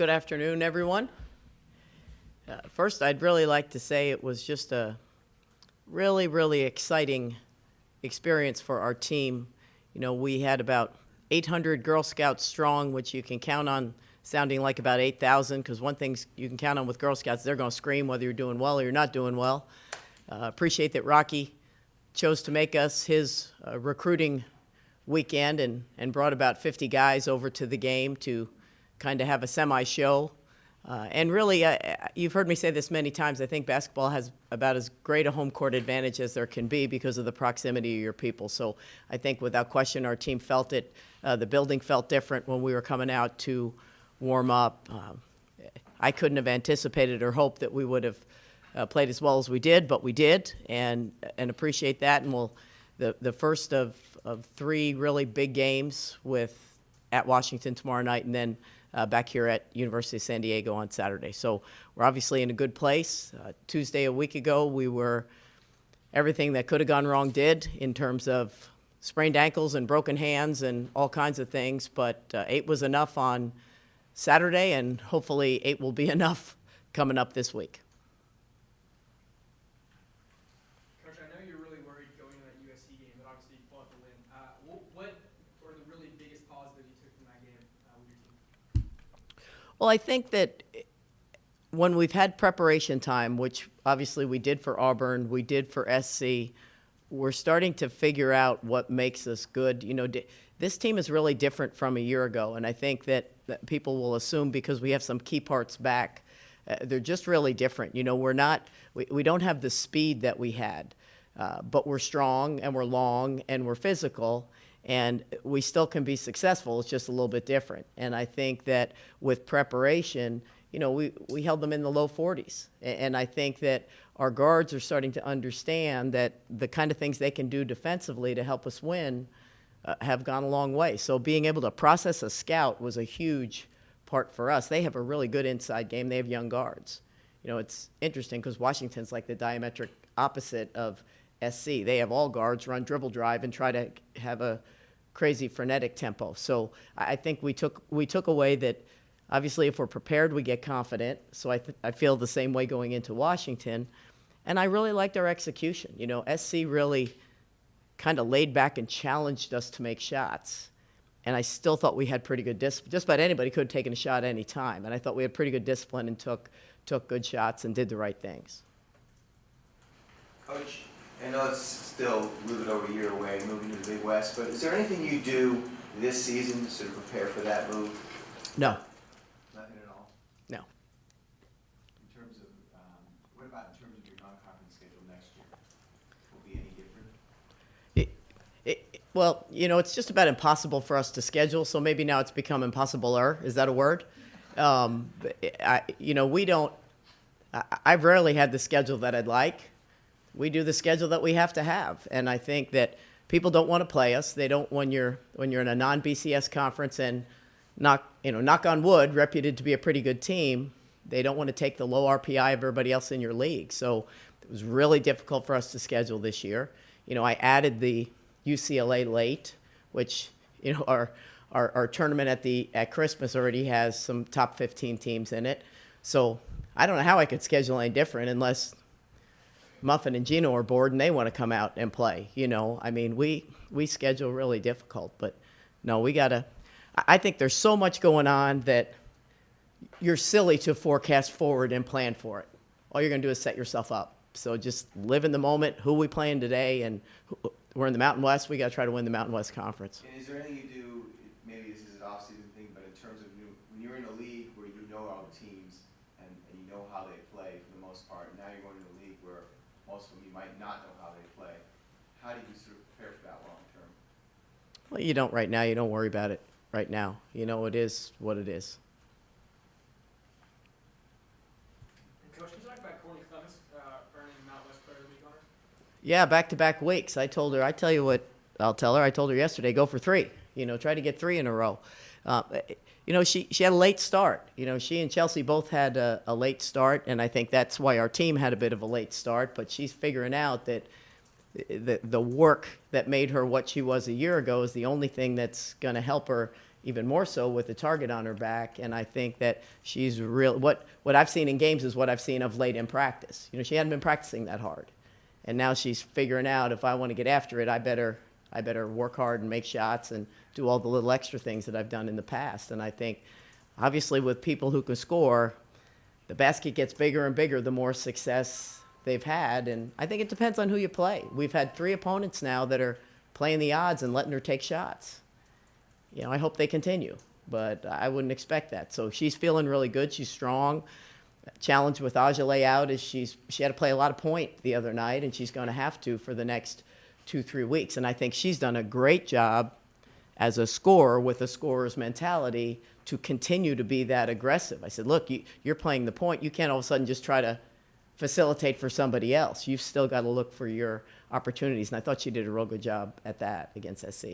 Good afternoon, everyone. First, I'd really like to say it was just a really, really exciting experience for our team. You know, we had about 800 Girl Scouts strong, which you can count on sounding like about 8,000, because one thing you can count on with Girl Scouts, they're going to scream whether you're doing well or you're not doing well. Appreciate that Rocky chose to make us his recruiting weekend and brought about 50 guys over to the game to kind of have a semi-show. And really, you've heard me say this many times, I think basketball has about as great a home court advantage as there can be because of the proximity of your people. So I think without question our team felt it. The building felt different when we were coming out to warm up. I couldn't have anticipated or hoped that we would have played as well as we did, but we did, and appreciate that. And the first of three really big games at Washington tomorrow night, and then back here at University of San Diego on Saturday. So we're obviously in a good place. Tuesday a week ago, we were everything that could have gone wrong did in terms of sprained ankles and broken hands and all kinds of things. But 8 was enough on Saturday, and hopefully 8 will be enough coming up this week. Coach, I know you're really worried going into that USC game, but obviously you fought to win. What were the really biggest positives you took from that game with your team? Well, I think that when we've had preparation time, which obviously we did for Auburn, we did for SC, we're starting to figure out what makes us good. You know, this team is really different from a year ago, and I think that people will assume because we have some key parts back, they're just really different. You know, we don't have the speed that we had, but we're strong and we're long and we're physical, and we still can be successful. It's just a little bit different. And I think that with preparation, you know, we held them in the low 40s. And I think that our guards are starting to understand that the kind of things they can do defensively to help us win have gone a long way. So being able to process a scout was a huge part for us. They have a really good inside game. They have young guards. You know, it's interesting because Washington's like the diametric opposite of SC. They have all guards run dribble drive and try to have a crazy frenetic tempo. So I think we took away that. Obviously, if we're prepared, we get confident. So I feel the same way going into Washington. And I really liked our execution. You know, SC really kind of laid back and challenged us to make shots. And I still thought we had pretty good discipline. Just about anybody could have taken a shot any time. And I thought we had pretty good discipline and took good shots and did the right things. Coach, I know it's still a little bit over a year away, moving to the Big West, but is there anything you do this season to sort of prepare for that move? No. Nothing at all? No. In terms of, what about in terms of your non-conference schedule next year? Will it be any different? Well, you know, it's just about impossible for us to schedule, so maybe now it's become impossible-er. Is that a word? I've rarely had the schedule that I'd like. We do the schedule that we have to have, and I think that people don't want to play us. They don't when you're in a non-BCS conference and knock on wood, reputed to be a pretty good team. They don't want to take the low RPI of everybody else in your league. So it was really difficult for us to schedule this year. You know, I added the UCLA late, which, you know, our tournament at Christmas already has some top 15 teams in it. So I don't know how I could schedule any different unless Muffin and Gino are bored and they want to come out and play. You know, I mean, we schedule really difficult, but no, I think there's so much going on that you're silly to forecast forward and plan for it. All you're going to do is set yourself up. So just live in the moment. Who are we playing today? And we're in the Mountain West. We got to try to win the Mountain West Conference. And is there anything you do, maybe this is an off-season thing, but in terms of when you're in a league where you know all the teams and you know how they play for the most part, and now you're going to a league where most of them you might not know how they play, how do you sort of prepare for that long term? Well, you don't right now. You don't worry about it right now. You know, it is what it is. Coach, can you talk about Courtney Clemens earning Mountain West Player of the Week honor? Yeah, back-to-back weeks. I told her, I tell you what I'll tell her. I told her yesterday, go for 3. You know, try to get 3 in a row. You know, she had a late start. You know, she and Chelsea both had a late start, and I think that's why our team had a bit of a late start. But she's figuring out that the work that made her what she was a year ago is the only thing that's going to help her even more so with the target on her back. And I think that she's real. What I've seen in games is what I've seen of late in practice. You know, she hadn't been practicing that hard, and now she's figuring out, if I want to get after it, I better work hard and make shots and do all the little extra things that I've done in the past. And I think, obviously, with people who can score, the basket gets bigger and bigger the more success they've had. And I think it depends on who you play. We've had 3 opponents now that are playing the odds and letting her take shots. You know, I hope they continue, but I wouldn't expect that. So she's feeling really good. She's strong. Challenge with Ajale out is she had to play a lot of point the other night, and she's going to have to for the next 2-3 weeks. And I think she's done a great job as a scorer with a scorer's mentality to continue to be that aggressive. I said, look, you're playing the point. You can't all of a sudden just try to facilitate for somebody else. You've still got to look for your opportunities. And I thought she did a real good job at that against SC.